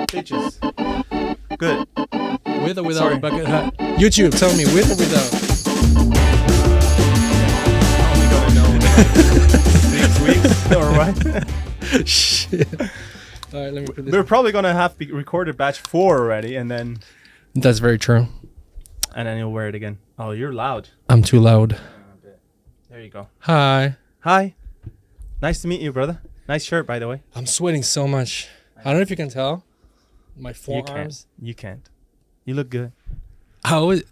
Bitches. Good. With or without Sorry. a bucket hat? YouTube, tell me, with or without? Only gonna know in like 6 weeks or what? Shit. All right, let me put this. We're probably gonna have to record batch 4 already, and then That's very true. you'll wear it again. Oh, you're loud. I'm too loud. There you go. Hi. Hi. Nice to meet you, brother. Nice shirt, by the way. I'm sweating so much. I don't know if you can tell. My forearms. You can't. You look good.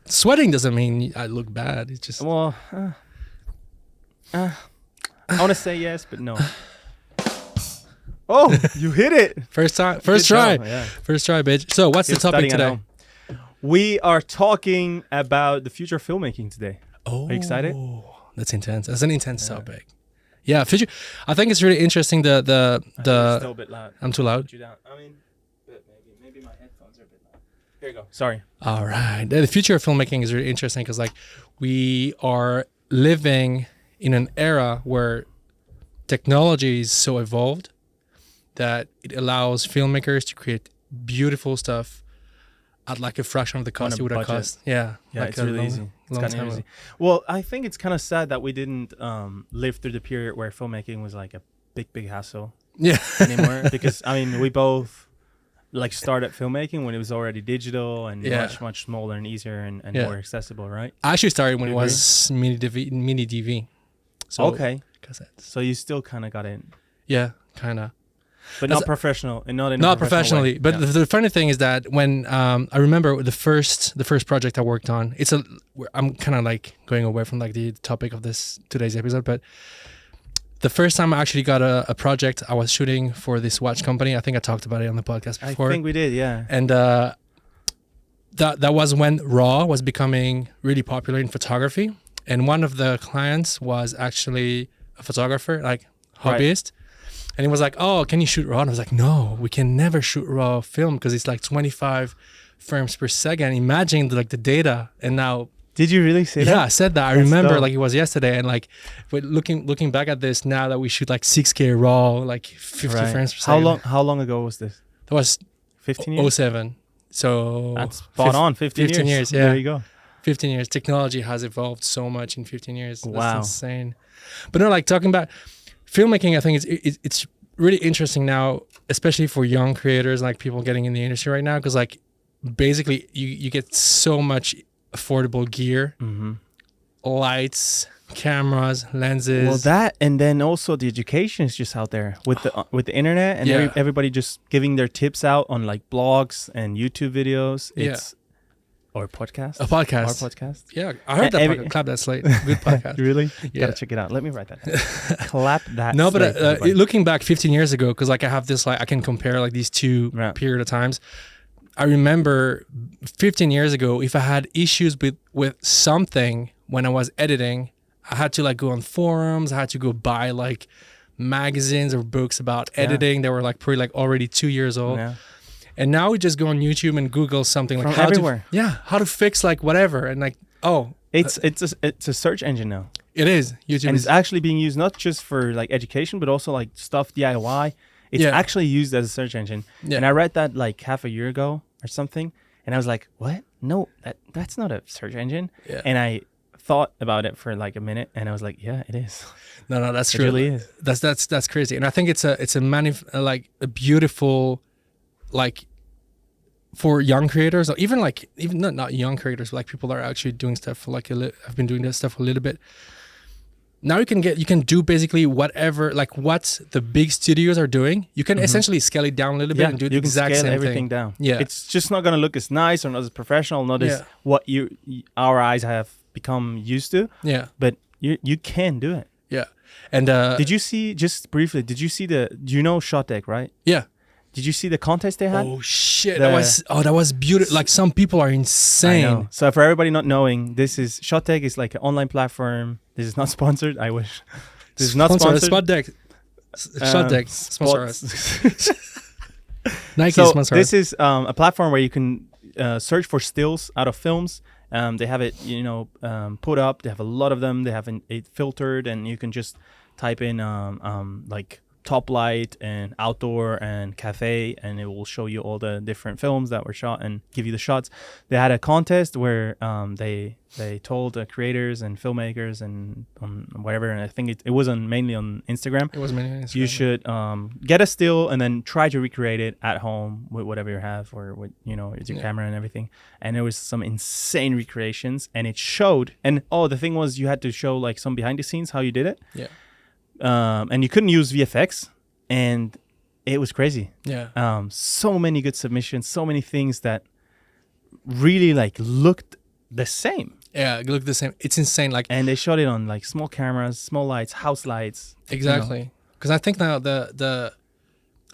Sweating doesn't mean I look bad. It's just. Well, I want to say yes, but no. Oh, you hit it. First time. Good First try. job, yeah. First try, bitch. So, what's the Still topic studying at today? home. We are talking about the future of filmmaking today. Oh, Are you excited? That's intense. That's an intense topic. Yeah, future. I think it's really interesting. Still a bit loud. I'm too loud. Put you down. I mean, maybe my headphones are a bit loud. Here you go. Sorry. All right. The future of filmmaking is really interesting because, like, we are living in an era where technology is so evolved that it allows filmmakers to create beautiful stuff at like a fraction of the cost On a it would have budget. cost. Yeah. Yeah, like it's a really long- easy. It's long kind time of easy. ago. Well, I think it's kind of sad that we didn't live through the period where filmmaking was like a big hassle Yeah. anymore. Because I mean, we both like started filmmaking when it was already digital and Yeah. much smaller and easier and Yeah. more accessible, right? I actually started when You it was mini DV. So, Okay, cassettes. so you still kind of got in, Yeah, kind of. but That's not professional and not in a Not professional professionally, way. but Yeah. the funny thing is that when I remember the first project I worked on, I'm kind of like going away from like the topic of today's episode, but the first time I actually got a project I was shooting for this watch company. I think I talked about it on the podcast I before. think we did, yeah. And that was when RAW was becoming really popular in photography, and one of the clients was actually a photographer, like Right. hobbyist. And he was like, "Oh, can you shoot RAW?" And I was like, "No, we can never shoot RAW film because it's like 25 frames per second. Imagine the data." And now, Did you really say that? yeah, I said that. I That's remember dope. like it was yesterday. And like, with looking back at this now that we shoot like 6K RAW, like 50 Right. frames per second. How long ago was this? That was 15 years. 07. So That's spot on. 15 15 years, yeah. There you go. 15 years. Technology has evolved so much in 15 years. That's Wow. insane. But no, like talking about filmmaking, I think it's really interesting now, especially for young creators, like people getting in the industry right now, because like basically you get so much affordable gear, Mm-hmm. lights, cameras, lenses. Well, that and then also the education is just out there with the internet and Yeah. everybody just giving their tips out on like blogs and YouTube videos. It's or podcasts. A podcast. Our podcast. Yeah, I heard that Every- podcast. Clap That Slate. Good podcast. Really? Yeah. Gotta check it out. Let me write that down. Clap that. No, but slate, everybody. looking back 15 years ago, because like I have this, like I can compare like these two Right. period of times. I remember 15 years ago, if I had issues with something when I was editing, I had to like go on forums. I had to go buy like magazines or books about editing. They were like probably like already 2 years old. Yeah. And now we just go on YouTube and Google something like From how everywhere. how to fix like whatever. And like, It's a search engine now. it is YouTube. And Is, it's actually being used not just for like education, but also like stuff DIY. It's Yeah. actually used as a search engine. Yeah. And I read that like half a year ago or something, and I was like, "What? No, that's not a search engine." Yeah. And I thought about it for like a minute, and I was like, "Yeah, it is. no, that's It true. really is." That's crazy. And I think it's like a beautiful, like, for young creators, or even not young creators, but like people that are actually doing stuff for like have been doing this stuff a little bit. Now you can do basically whatever, like what the big studios are doing. You can essentially scale it down a little bit and do the you can exact scale same everything thing. down. Yeah. It's just not gonna look as nice or not as professional, not as Yeah. what our eyes have become used to. Yeah, But you can do it. yeah. And Did you see, just briefly? Did you see you know Shot Deck, right? yeah. Did you see the contest they had? Oh shit! The- that was beautiful. Like some people are I insane. know. So for everybody not knowing, this is Shot Deck is like an online platform. This is not sponsored. I wish. This is not sponsored. Spot Deck. Shot Deck. Sponsor us. Nike So sponsor this us. is a platform where you can search for stills out of films. They have it, put up. They have a lot of them. They have it filtered, and you can just type in like top light and outdoor and cafe, and it will show you all the different films that were shot and give you the shots. They had a contest where they told the creators and filmmakers and whatever, and I think it was mainly on Instagram. It was mainly on Instagram. You should get a still and then try to recreate it at home with whatever you have, or with with your camera and everything. And there was some insane recreations, and it showed. And the thing was, you had to show like some behind the scenes how you did it. Yeah. And you couldn't use VFX, and it was crazy. Yeah. So many good submissions, so many things that really like looked the same. Yeah, it looked the same. It's insane. Like, and they shot it on like small cameras, small lights, house lights. Exactly. Because I think now the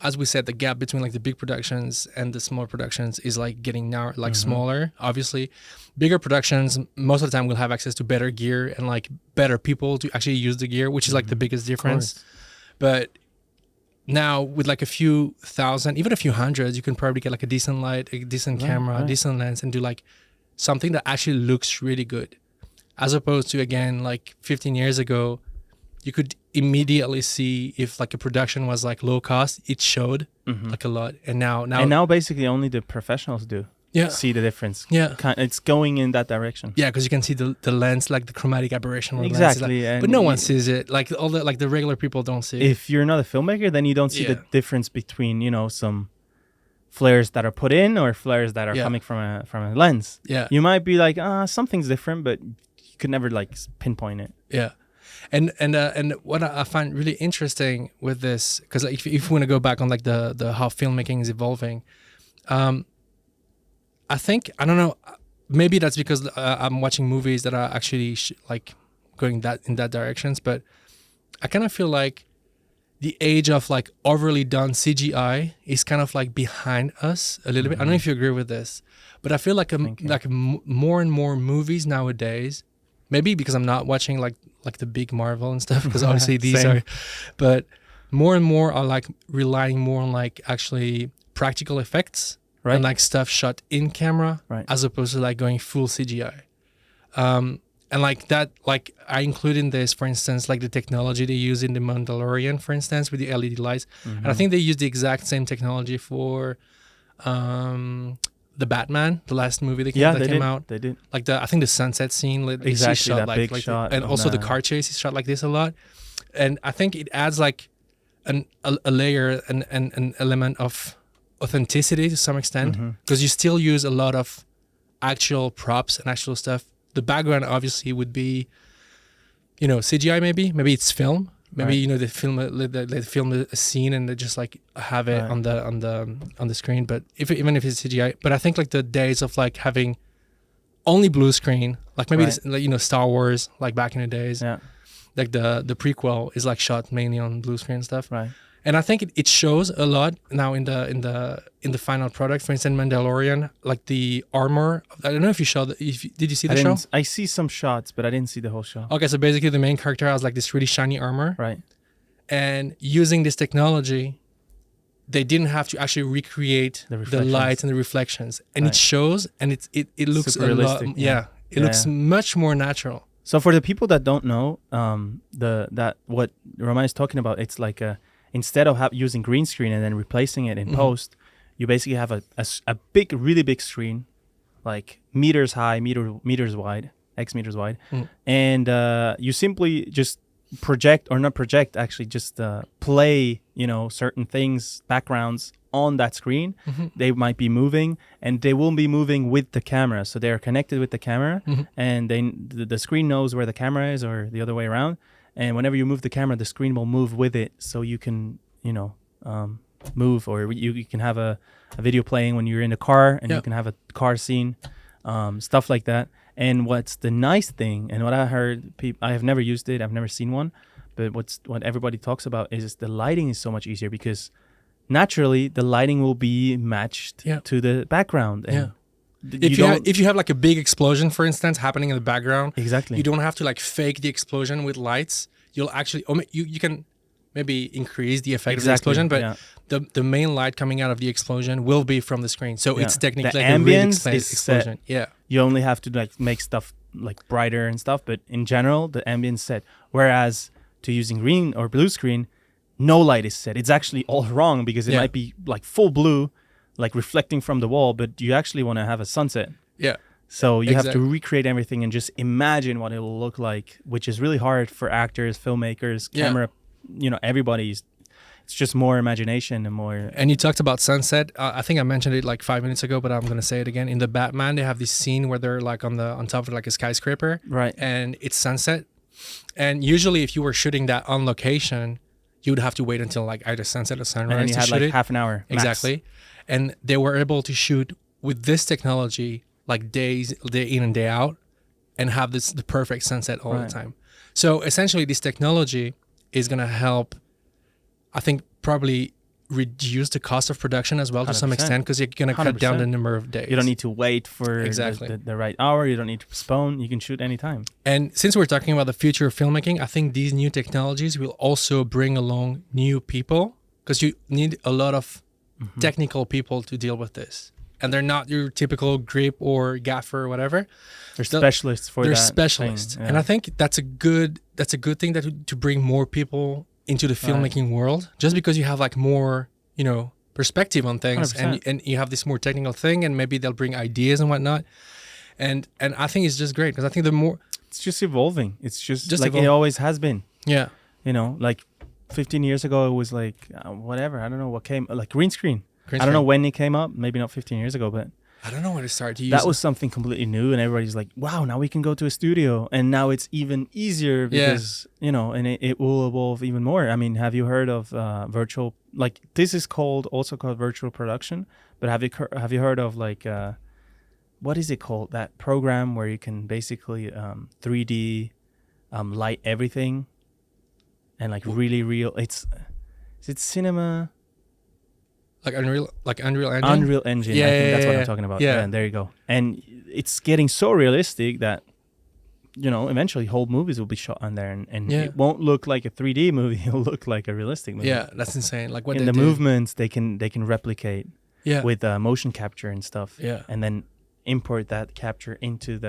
as we said, the gap between like the big productions and the small productions is like getting now like smaller. Obviously, bigger productions most of the time will have access to better gear and like better people to actually use the gear, which is like the biggest difference. But now with like a few thousand, even a few hundreds, you can probably get like a decent light, a decent camera, a decent lens, and do like something that actually looks really good. As opposed to, again, like 15 years ago, you could immediately see if like a production was like low cost. It showed like a lot. And now basically only the professionals do see the difference. Yeah. It's going in that direction. Yeah, because you can see the lens, like the chromatic aberration of the exactly. lens. But no one sees it. Like all the regular people don't see it. If you're not a filmmaker, then you don't see the difference between, some flares that are put in or flares that are coming from a lens. Yeah. You might be like, something's different, but you could never like pinpoint it. Yeah. And what I find really interesting with this, because like, if you want to go back on like the how filmmaking is evolving, I think, I don't know, maybe that's because I'm watching movies that are actually like going in that directions, but I kind of feel like the age of like overly done CGI is kind of like behind us a little bit. I don't know if you agree with this, but I feel like more and more movies nowadays, maybe because I'm not watching like the big Marvel and stuff, because obviously these are, but more and more are like relying more on like actually practical effects and like stuff shot in camera as opposed to like going full CGI. And like that, like I include in this, for instance, like the technology they use in The Mandalorian, for instance, with the LED lights. And I think they use the exact same technology for the Batman, the last movie that came out. They did. Like I think the sunset scene, exactly, shot that like, big shot, and also the car chase is shot like this a lot. And I think it adds like a layer and an element of authenticity to some extent, because you still use a lot of actual props and actual stuff. The background obviously would be, CGI maybe it's film. Maybe they film a scene and they just like have it on the screen. But even if it's CGI, but I think like the days of like having only blue screen, like maybe this, Star Wars, like back in the days, like the prequel is like shot mainly on blue screen stuff. Right. And I think it shows a lot now in the final product. For instance, Mandalorian, like the armor. I don't know if you saw did you see the show? I see some shots, but I didn't see the whole show. Okay, so basically the main character has like this really shiny armor. Right. And using this technology, they didn't have to actually recreate the lights and the reflections. And it shows, and it looks super realistic. It looks much more natural. So for the people that don't know, what Romain is talking about, it's like instead of using green screen and then replacing it in post, you basically have a big, really big screen, like meters high, meters wide, X meters wide, and you simply just just play, certain things, backgrounds on that screen. They might be moving, and they will be moving with the camera, so they are connected with the camera, and the screen knows where the camera is, or the other way around. And whenever you move the camera, the screen will move with it, so you can, move, or you can have a video playing when you're in a car, and you can have a car scene, stuff like that. And what's the nice thing, and what I heard, I have never used it, I've never seen one, but what everybody talks about is the lighting is so much easier, because naturally the lighting will be matched to the background. And if you have like a big explosion, for instance, happening in the background, exactly, you don't have to like fake the explosion with lights. You'll actually, you can maybe increase the effect of the explosion, but the main light coming out of the explosion will be from the screen. So it's technically the like a really set. explosion. Yeah. You only have to like make stuff like brighter and stuff, but in general, the ambience set. Whereas to using green or blue screen, no light is set. It's actually all wrong because it might be like full blue, like reflecting from the wall, but you actually want to have a sunset. Yeah. So you have to recreate everything and just imagine what it will look like, which is really hard for actors, filmmakers, camera, everybody's. It's just more imagination and more. And you talked about sunset. I think I mentioned it like 5 minutes ago, but I'm gonna say it again. In the Batman, they have this scene where they're like on top of like a skyscraper, right? And it's sunset. And usually, if you were shooting that on location, you would have to wait until like either sunset or sunrise. And then you had like half an hour. Max. Exactly. And they were able to shoot with this technology like day in and day out, and have the perfect sunset all the time. So essentially, this technology is gonna help, I think, probably reduce the cost of production as well 100%. To some extent, because you're going to cut down the number of days. You don't need to wait for the right hour. You don't need to postpone. You can shoot anytime. And since we're talking about the future of filmmaking, I think these new technologies will also bring along new people, because you need a lot of technical people to deal with this. And they're not your typical grip or gaffer or whatever. They're specialists for that. They're specialists. Yeah. And I think that's a good thing to bring more people into the filmmaking world, just because you have like more, perspective on things, and you have this more technical thing, and maybe they'll bring ideas and whatnot. And I think it's just great, because I think it's just evolving. It's just like it always has been. Yeah. Like 15 years ago, it was like, whatever. I don't know what came, like green screen. I don't know when it came up, maybe not 15 years ago, but I don't know when it started to use that was something completely new, and everybody's like, wow, now we can go to a studio, and now it's even easier because, and it will evolve even more. I mean, have you heard of virtual, like this is also called virtual production, but have you heard of like, what is it called? That program where you can basically 3D light everything and like really real, is it cinema? Like Unreal Engine? Unreal Engine, I think that's what I'm talking about. Yeah, and there you go. And it's getting so realistic that, eventually whole movies will be shot on there, and it won't look like a 3D movie. It'll look like a realistic movie. Yeah, that's insane. Like what in the movements they can replicate with motion capture and stuff. Yeah, and then import that capture into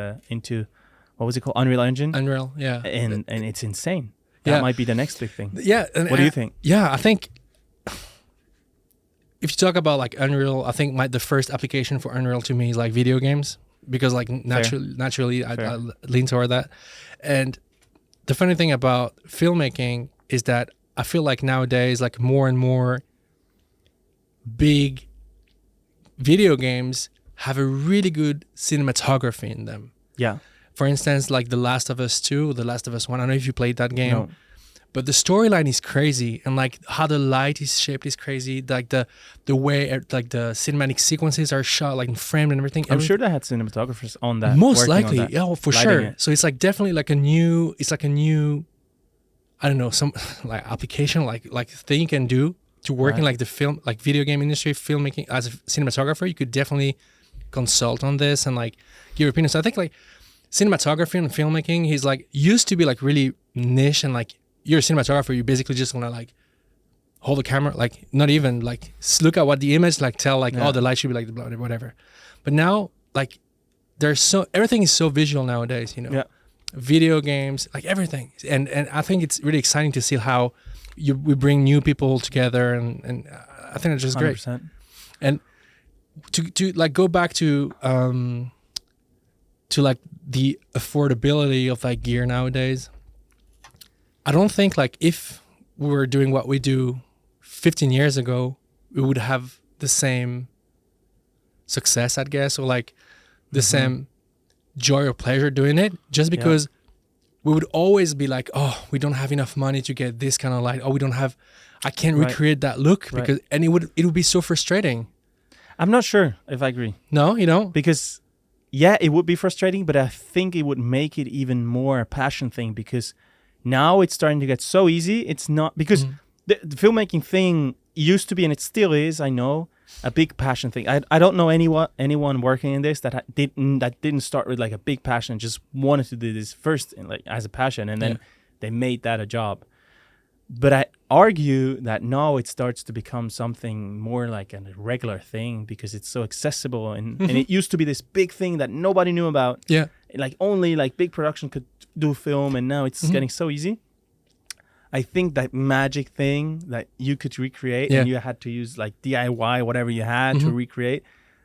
what was it called? Unreal Engine. Unreal, yeah. And it's insane. That might be the next big thing. Yeah. What do you think? Yeah, I think, if you talk about like Unreal, I think the first application for Unreal to me is like video games, because like naturally I lean toward that. And the funny thing about filmmaking is that I feel like nowadays, like more and more big video games have a really good cinematography in them. Yeah. For instance, like The Last of Us 2, The Last of Us 1. I don't know if you played that game. No. But the storyline is crazy, and like how the light is shaped is crazy. Like the way like the cinematic sequences are shot, like framed and everything. I'm sure they had cinematographers on that. Most likely, yeah, for sure. It. So it's like definitely like a new, I don't know, some like application, like thing you can do to work in like the film, like video game industry, filmmaking as a cinematographer. You could definitely consult on this and like give your opinion. So I think like cinematography and filmmaking is like used to be like really niche, and like, you're a cinematographer, you basically just want to like hold the camera, like not even like look at what the image, like tell like, the light should be like whatever. But now like everything is so visual nowadays, video games, like everything. And I think it's really exciting to see how we bring new people together, and I think it's just 100%. Great. And to like go back to like the affordability of like gear nowadays, I don't think like if we were doing what we do 15 years ago, we would have the same success, I guess, or like the same joy or pleasure doing it, just because we would always be like, oh, we don't have enough money to get this kind of light. Oh, I can't recreate that look, because and it would be so frustrating. I'm not sure if I agree. No, you don't? Because it would be frustrating, but I think it would make it even more a passion thing, because now it's starting to get so easy. It's not, because the filmmaking thing used to be, and it still is, I know, a big passion thing. I don't know anyone working in this that didn't start with like a big passion, just wanted to do this first like as a passion, and then they made that a job. But I argue that now it starts to become something more like a regular thing, because it's so accessible, and it used to be this big thing that nobody knew about. Yeah, like only like big production could do film, and now it's getting so easy. I think that magic thing that you could recreate and you had to use like DIY, whatever you had to recreate,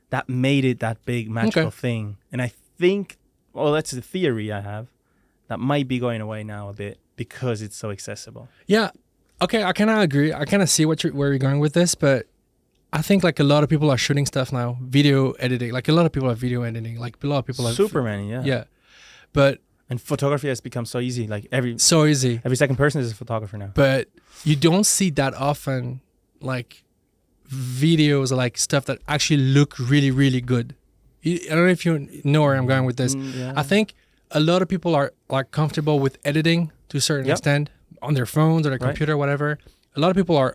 that made it that big magical thing. And I think, well, that's the theory I have, that might be going away now a bit because it's so accessible. Yeah. Okay, I kind of agree. I kind of see where you're going with this, but I think like a lot of people are shooting stuff now, video editing. Like a lot of people are video editing. Like a lot of people are super many, yeah. But and photography has become so easy. Like every second person is a photographer now. But you don't see that often, like videos or like stuff that actually look really, really good. I don't know if you know where I'm going with this. I think a lot of people are like comfortable with editing to a certain extent on their phones or their computer, whatever. A lot of people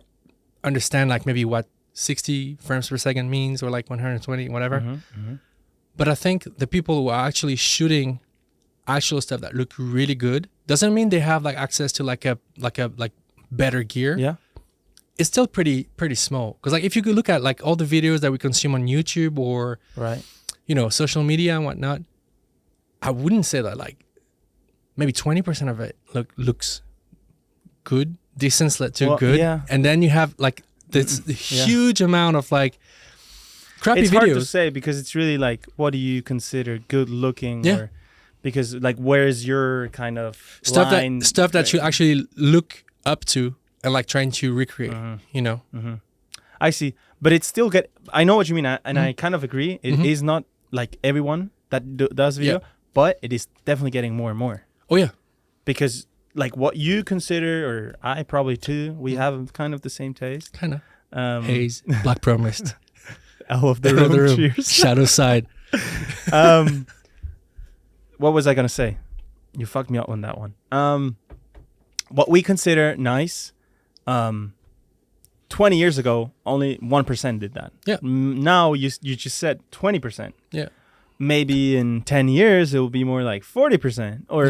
understand like maybe what 60 frames per second means or like 120, whatever. But I think the people who are actually shooting actual stuff that look really good doesn't mean they have like access to like better gear. Yeah. It's still pretty small. Because like if you could look at like all the videos that we consume on YouTube or social media and whatnot, I wouldn't say that like maybe 20% of it looks good, decent to good. Yeah. And then you have like this huge amount of like crappy videos. It's hard to say because it's really like, what do you consider good looking? Or, because like, where's your kind of stuff line? that you actually look up to and like trying to recreate, I see. But it's still I know what you mean. And I kind of agree. It is not like everyone that does video, but it is definitely getting more and more. Oh yeah. Because like what you consider, or I probably too, we have kind of the same taste. Kind of. Haze, Black Pearl Mist. Out of the room. Cheers. Shadow Side. What was I going to say? You fucked me up on that one. What we consider nice, 20 years ago, only 1% did that. Yeah. Now you just said 20%. Yeah. Maybe in 10 years, it will be more like 40%. Or,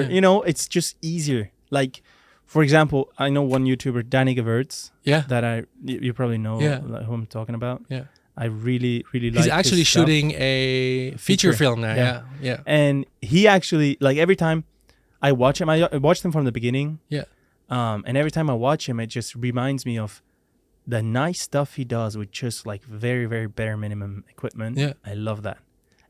it's just easier. Like, for example, I know one YouTuber, Danny Gevirtz. Yeah. That you probably know who I'm talking about. Yeah. I really, really like his He's actually stuff. shooting a feature film now. Yeah. And he actually, like every time I watch him, I watched him from the beginning. Yeah. And every time I watch him, it just reminds me of the nice stuff he does with just like very, very bare minimum equipment. Yeah. I love that.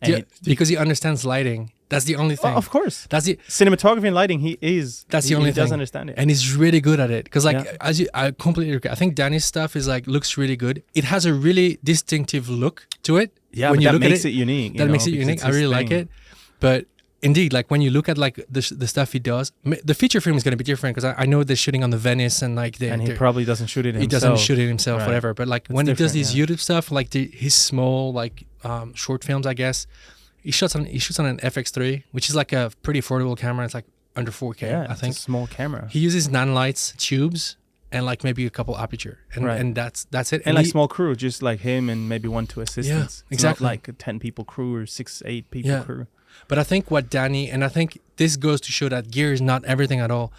And because he understands lighting. That's the only thing. Oh, of course. That's the cinematography and lighting. That's the only thing. He does understand it. And he's really good at it. Because like, I completely agree. I think Danny's stuff is like, looks really good. It has a really distinctive look to it. Yeah, when you look at it unique. That makes it unique. I really like it. But indeed, like when you look at like the stuff he does, the feature film is going to be different because I know they're shooting on the Venice and like and he probably doesn't shoot it himself. He doesn't shoot it himself, whatever. But like when he does these YouTube stuff, like his small like short films, I guess he shoots on an FX3, which is like a pretty affordable camera. It's like under 4K, I think. It's a small camera. He uses nanolights tubes and like maybe a couple aperture, and that's it. And like small crew, just like him and maybe 1-2 assistants. Yeah, exactly. Not like a 10 people crew or 6-8 people crew. But I think what Danny, and I think this goes to show that gear is not everything at all.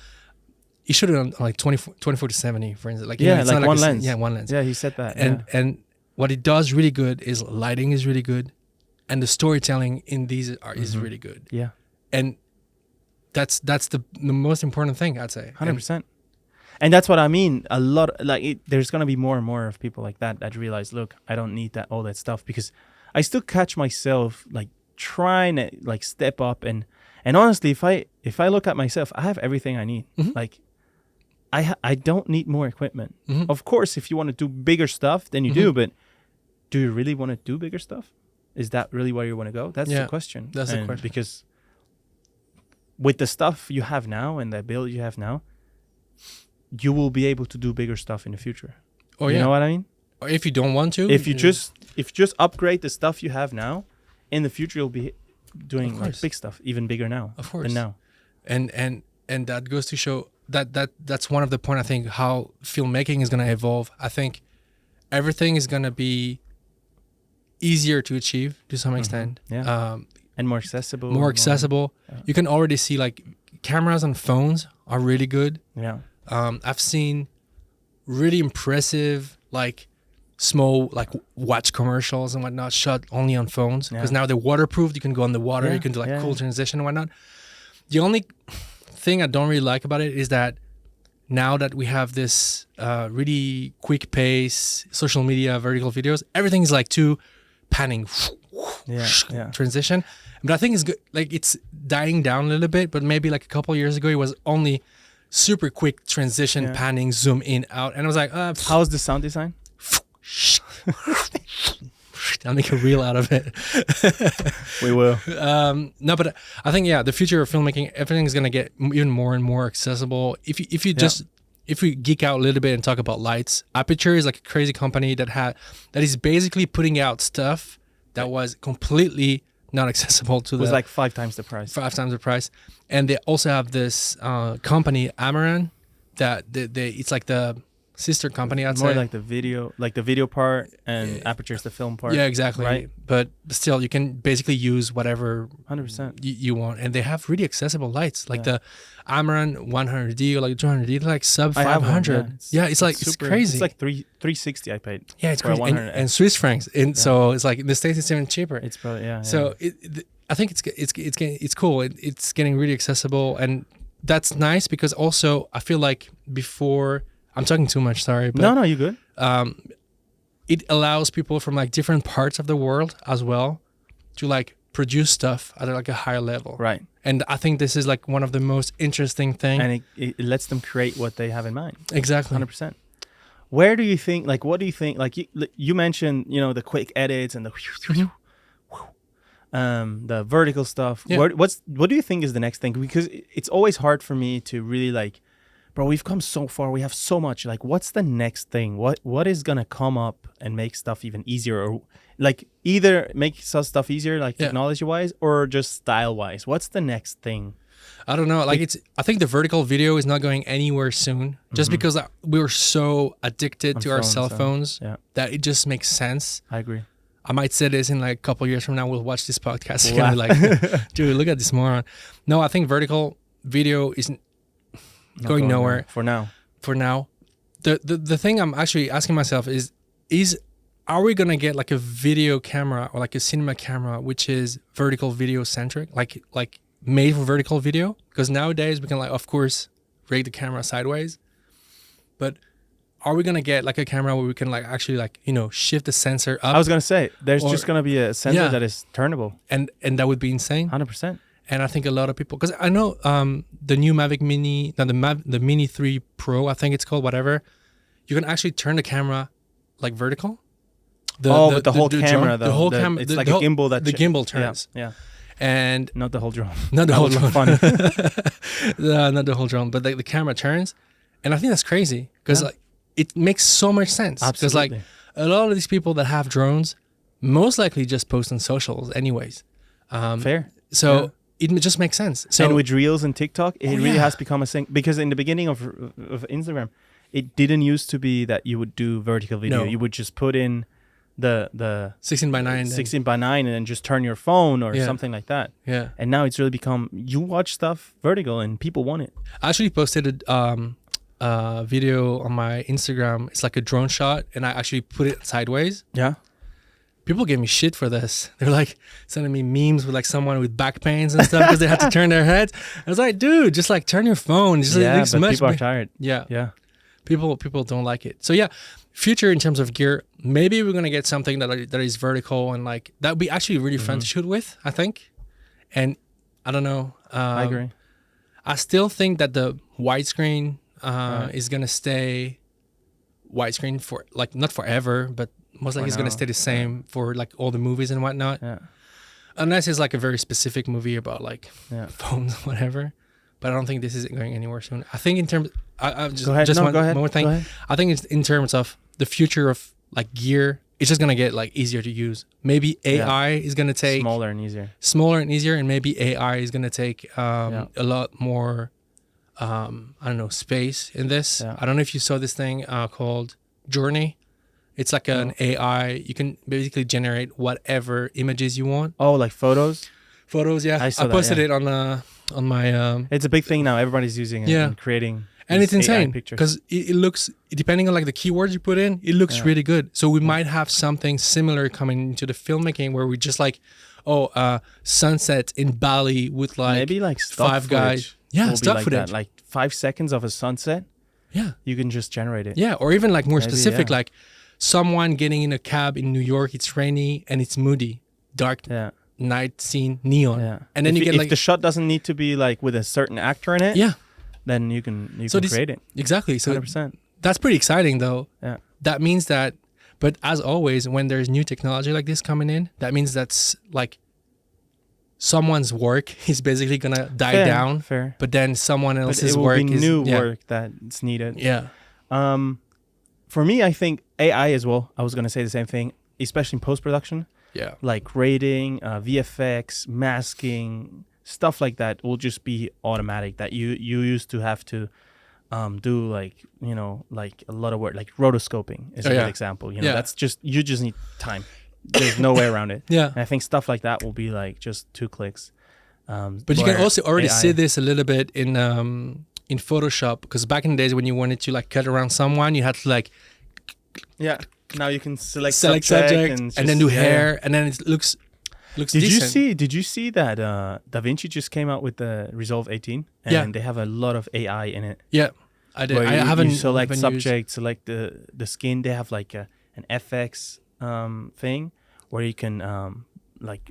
He shot it on like 24 to 70, for instance. Like, it's like one lens. One lens. Yeah, he said that. And what he does really good is lighting is really good, and the storytelling in these is really good. Yeah. And that's the most important thing, I'd say. 100%. And that's what I mean. A lot, there's going to be more and more of people like that realize, look, I don't need all that stuff, because I still catch myself like trying to like step up and honestly, if I look at myself, I have everything I need. Like I don't need more equipment. Of course, if you want to do bigger stuff, then you do, but do you really want to do bigger stuff? Is that really where you want to go? That's the question. That's the question. Because with the stuff you have now and the ability you have now, you will be able to do bigger stuff in the future. Oh, you know what I mean? Or if you don't want to, if you just upgrade the stuff you have now, in the future you'll be doing like big stuff, even bigger now. Of course. Than now. And that goes to show that's one of the point, I think, how filmmaking is going to evolve. I think everything is going to be easier to achieve to some extent. Yeah. And more accessible. Yeah. You can already see like cameras on phones are really good. Yeah. I've seen really impressive like small like watch commercials and whatnot shot only on phones, because now they're waterproofed. You can go on the water. You can do cool transition and whatnot. The only thing I don't really like about it is that now that we have this really quick pace social media vertical videos, everything is like too panning transition. But I think it's good, like it's dying down a little bit, but maybe like a couple years ago it was only super quick transition, panning, zoom in, out, and I was like, how's the sound design? I'll make a reel out of it. We will. No, but I think the future of filmmaking, everything is gonna get even more and more accessible. If we geek out a little bit and talk about lights, Aperture is like a crazy company that is basically putting out stuff that was completely not accessible to it was like 5 times the price. 5 times the price, and they also have this company Amaran that it's like the sister company, I'd say. More like the video part, and Aperture is the film part. Yeah, exactly. Right? But still, you can basically use whatever 100% you want, and they have really accessible lights, like the Amaran 100D or like 200D, like sub 500. It's crazy. It's like 360 I paid. Yeah, it's crazy, and Swiss francs, and so it's like in the States it's even cheaper. It's probably So I think it's cool. It's getting really accessible, and that's nice because also I feel like before. I'm talking too much, sorry. But, no, you're good. It allows people from like different parts of the world as well to like produce stuff at like a higher level. Right. And I think this is like one of the most interesting things. And it lets them create what they have in mind. Exactly. 100%. Where do you think, like, what do you think, like you mentioned, the quick edits and the vertical stuff. Yeah. What do you think is the next thing? Because it's always hard for me to really like, bro, we've come so far. We have so much. Like, what's the next thing? What is gonna come up and make stuff even easier, or like either make stuff easier, like technology-wise, or just style-wise? What's the next thing? I don't know. Like, I think the vertical video is not going anywhere soon, just because we were so addicted to our cell phones that it just makes sense. I agree. I might say this in like a couple of years from now. We'll watch this podcast and be like, dude, look at this moron. No, I think vertical video isn't. Going nowhere for now. The thing I'm actually asking myself is are we gonna get like a video camera or like a cinema camera which is vertical video centric, like made for vertical video? Because nowadays we can like, of course, rig the camera sideways, but are we gonna get like a camera where we can like actually like shift the sensor up? I was gonna say there's just gonna be a sensor that is turnable, and that would be insane. 100%. And I think a lot of people, because I know the new Mavic Mini, the Mini 3 Pro, I think it's called, whatever, you can actually turn the camera like vertical. The whole camera, the whole camera. It's like a gimbal that the gimbal turns. Yeah. And not the whole drone. Not the whole drone. Funny. Not the whole drone, but the camera turns, and I think that's crazy because like it makes so much sense. Absolutely. Because like a lot of these people that have drones most likely just post on socials anyways. Fair. So. Yeah. It just makes sense. So, and with Reels and TikTok, it really has become a thing. Because in the beginning of Instagram, it didn't used to be that you would do vertical video. No. You would just put in the 16:9 and then just turn your phone or something like that. Yeah. And now it's really become, you watch stuff vertical and people want it. I actually posted a video on my Instagram. It's like a drone shot, and I actually put it sideways. Yeah. People gave me shit for this. They're like sending me memes with like someone with back pains and stuff because they had to turn their heads. I was like, dude, just like turn your phone. Just but people are tired. Yeah. People don't like it. So yeah, future in terms of gear, maybe we're gonna get something that is vertical and like that would be actually really fun to shoot with, I think. And I don't know. I agree. I still think that the widescreen is gonna stay widescreen for like not forever, but most likely it's going to stay the same for like all the movies and whatnot. Yeah. Unless it's like a very specific movie about like phones, whatever. But I don't think this is going anywhere soon. I think in terms, one more thing. I think it's in terms of the future of like gear, it's just going to get like easier to use. Maybe AI is going to take smaller and easier. And maybe AI is going to take a lot more, I don't know, space in this. Yeah. I don't know if you saw this thing called Journey. It's like an AI. You can basically generate whatever images you want. Oh, like photos? Photos, yeah. I posted it on my... it's a big thing now. Everybody's using it and creating and it's insane because it looks, depending on like the keywords you put in, it looks really good. So we might have something similar coming into the filmmaking where we just like, sunset in Bali with like maybe like 5 guys. Yeah, stock footage. Like 5 seconds of a sunset. Yeah. You can just generate it. Yeah. Or even like more Maybe, specific, yeah. like someone getting in a cab in New York, it's rainy and it's moody, dark Yeah. night scene, neon. Yeah. And then if you get if like, the shot doesn't need to be like with a certain actor in it, yeah, then you can So this- create it. exactly. So 100%. that's pretty exciting though. Yeah. That means that, but as always, when there's new technology like this coming in, that means that's like someone's work is basically gonna die Fair, down, Fair. but then someone But else's it will work be is new yeah, work that's needed. Yeah. For me, I think AI as well. I was gonna say the same thing, especially in post production, Yeah. like rating, VFX, masking, stuff like that will just be automatic. That you used to have to do like like a lot of work, like rotoscoping is a good example. Yeah. That's just you just need time. There's no way around it. Yeah. And I think stuff like that will be like just 2 clicks. But you can where also already AI see this a little bit in Photoshop, because back in the days when you wanted to like cut around someone, you had to like Yeah. Now you can select subject and then do hair, and then it looks Did decent. you see that DaVinci just came out with the Resolve 18 and Yeah. they have a lot of AI in it. Yeah, I did. Where I you, haven't you select haven't subject, select the skin. They have like an FX thing where you can like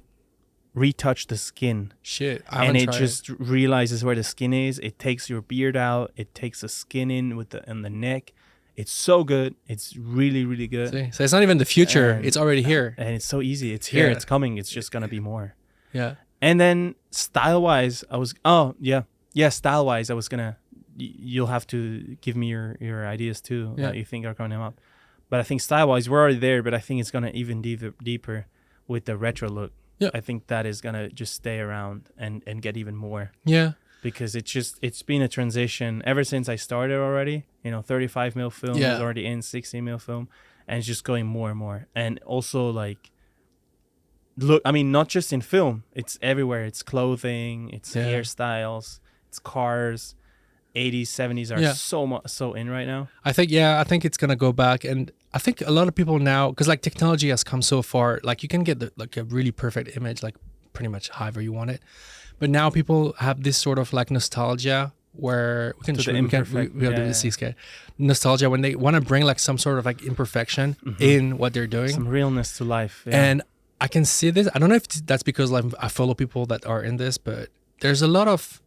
retouch the skin, Shit, I and haven't it tried just realizes where the skin is. It takes your beard out. It takes the skin in with the neck. It's so good. It's really, really good. See? So it's not even the future; And- it's already here. And it's so easy. It's here. Yeah. It's coming. It's just gonna be more. Yeah, And then style-wise, style-wise, I was gonna. You'll have to give me your ideas too that you think are coming up. But I think style-wise, we're already there. But I think it's gonna even deeper with the retro look. Yeah. I think that is gonna just stay around and get even more, yeah, because it's been a transition ever since I started already. 35mm film Yeah. is already in 60mm film, and it's just going more and more. And also like, look, I mean, not just in film, it's everywhere. It's clothing, it's Yeah. hairstyles, it's cars. 80s, 70s are so in right now. I think it's gonna go back, and I think a lot of people now, because like technology has come so far, like you can get like a really perfect image, like pretty much however you want it. But now people have this sort of like nostalgia where we can To the show we imperfect. do the 6K nostalgia when they want to bring like some sort of like imperfection in what they're doing. Some realness to life. Yeah. And I can see this. I don't know if that's because like I follow people that are in this, but there's a lot of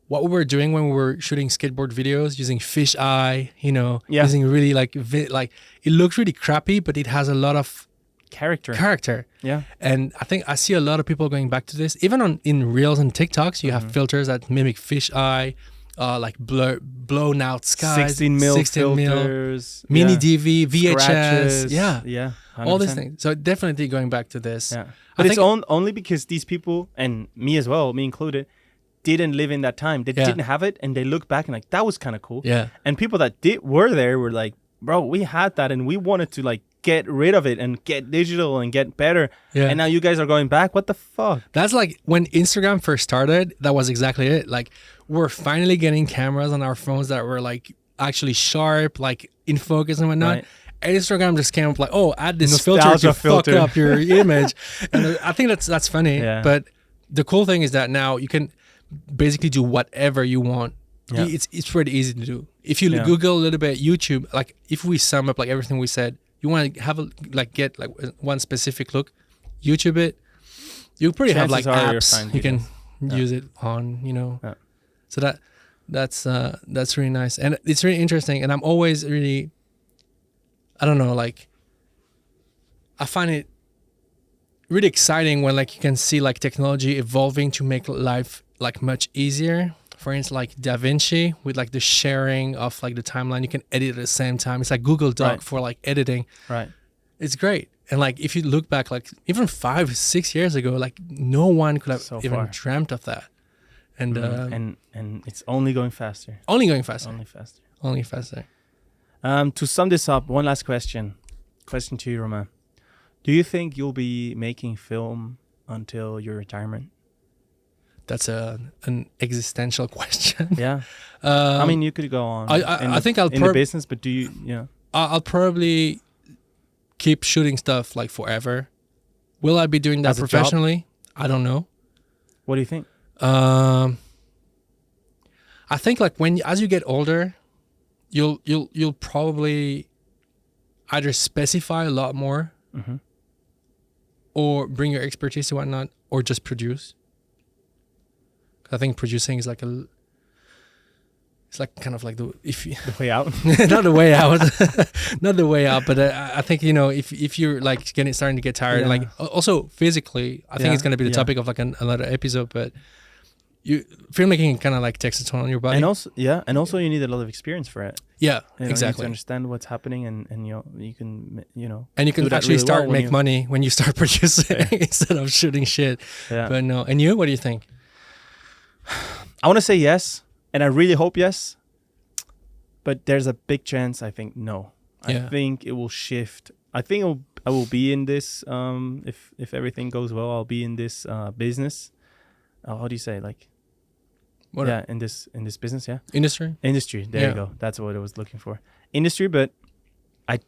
what we were doing when we were shooting skateboard videos using fisheye, using really like it looks really crappy, but it has a lot of character. Yeah. And I think I see a lot of people going back to this. Even in Reels and TikToks, you have filters that mimic fisheye, like blown out skies, 16mm filters, mini DV, VHS, scratches. yeah, 100%. all these things. So definitely going back to this. Yeah. I But it's think- only because these people, and me as well, me included, didn't live in that time. They didn't have it, and they look back and like, that was kind of cool. Yeah. And people that were there were like, bro, we had that, and we wanted to like get rid of it and get digital and get better. Yeah. And now you guys are going back. What the fuck? That's like when Instagram first started, that was exactly it. Like we're finally getting cameras on our phones that were like actually sharp, like in focus and whatnot. Right. And Instagram just came up like, oh, add this Nostalgia filter to filter. fuck up your image. And I think that's funny. Yeah. But the cool thing is that now you can basically do whatever you want. Yeah. It's pretty easy to do. If you Yeah. Google a little bit, YouTube, like if we sum up like everything we said, you want to have get like one specific look, YouTube it. You pretty have like Chances are you're apps fine you can Yeah. use it on, Yeah. So that's really nice, and it's really interesting. And I'm always really, I don't know, like I find it really exciting when like you can see like technology evolving to make life like much easier. For instance, like DaVinci with like the sharing of like the timeline, you can edit at the same time. It's like Google Doc Right. for like editing. Right. It's great. And like if you look back, like even 5-6 years ago, like no one could have So even far. dreamt of that. And And it's only going faster. only going faster. Only faster. Only faster. To sum this up, one last question. Question to you, Romain. Do you think you'll be making film until your retirement? That's an existential question. Yeah. I mean, you could go on. I think I'll in the business, but do you? Yeah. I'll probably keep shooting stuff like forever. Will I be doing that As a job? professionally? I don't know. What do you think? I think like as you get older, you'll probably either specify a lot more, or bring your expertise and whatnot, or just produce. I think producing is like it's like kind of like the way out. Not the way out, not the way out. But I think, you know, if you're like starting to get tired, like also physically, I think it's gonna be the topic of like another episode. But filmmaking kind of like takes a toll on your body, and also you need a lot of experience for it. Yeah, you know, exactly. You need to understand what's happening, and you can and you can actually start make money when you start producing instead of shooting shit. Yeah. But no, and you, what do you think? I want to say yes, and I really hope yes, but there's a big chance I think no. I think it will shift. I think I will be in this if everything goes well. I'll be in this business. How do you say, like? What? Yeah, in this business, yeah. Industry. There you go. That's what I was looking for. Industry, but I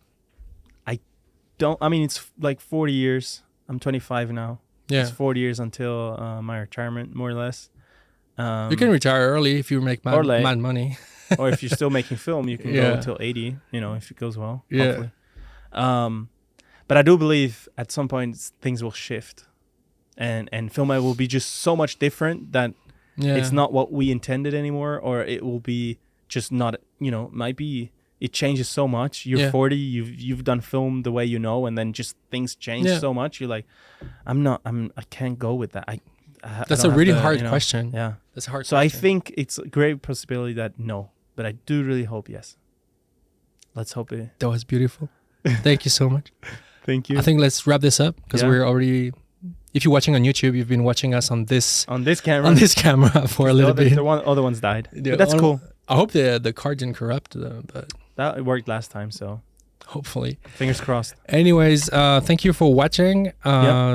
don't. I mean, it's like 40 years. I'm 25 now. Yeah. It's 40 years until my retirement, more or less. You can retire early if you make mad money. Or if you're still making film, you can go until 80. You know, if it goes well. Yeah. Hopefully. But I do believe at some point things will shift, and film will be just so much different that. Yeah. It's not what we intended anymore, or it will be just not, might be, it changes so much. You're 40, you've done film the way you know, and then just things change so much. You're like, I can't go with that. That's a really hard question. Yeah. That's a hard question. I think it's a great possibility that no, but I do really hope yes. Let's hope it. That was beautiful. Thank you so much. Thank you. I think let's wrap this up because we're already... If you're watching on YouTube, you've been watching us on this camera for a little bit. The other ones died. But that's cool. I hope the card didn't corrupt, but that worked last time, so hopefully. Fingers crossed. Anyways, thank you for watching.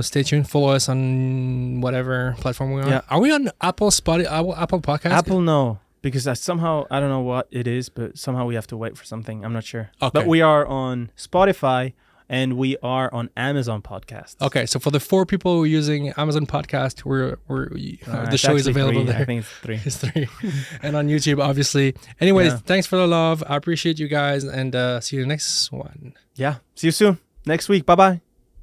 Stay tuned. Follow us on whatever platform we are. Yeah. Are we on Apple Podcast? Apple, no, because I don't know what it is, but somehow we have to wait for something. I'm not sure. Okay. But we are on Spotify. And we are on Amazon Podcasts. Okay, so for the 4 people who are using Amazon Podcast, the show is available 3. There. I think it's 3. It's 3. And on YouTube, obviously. Anyways, thanks for the love. I appreciate you guys, and see you next one. Yeah, see you soon. Next week. Bye-bye.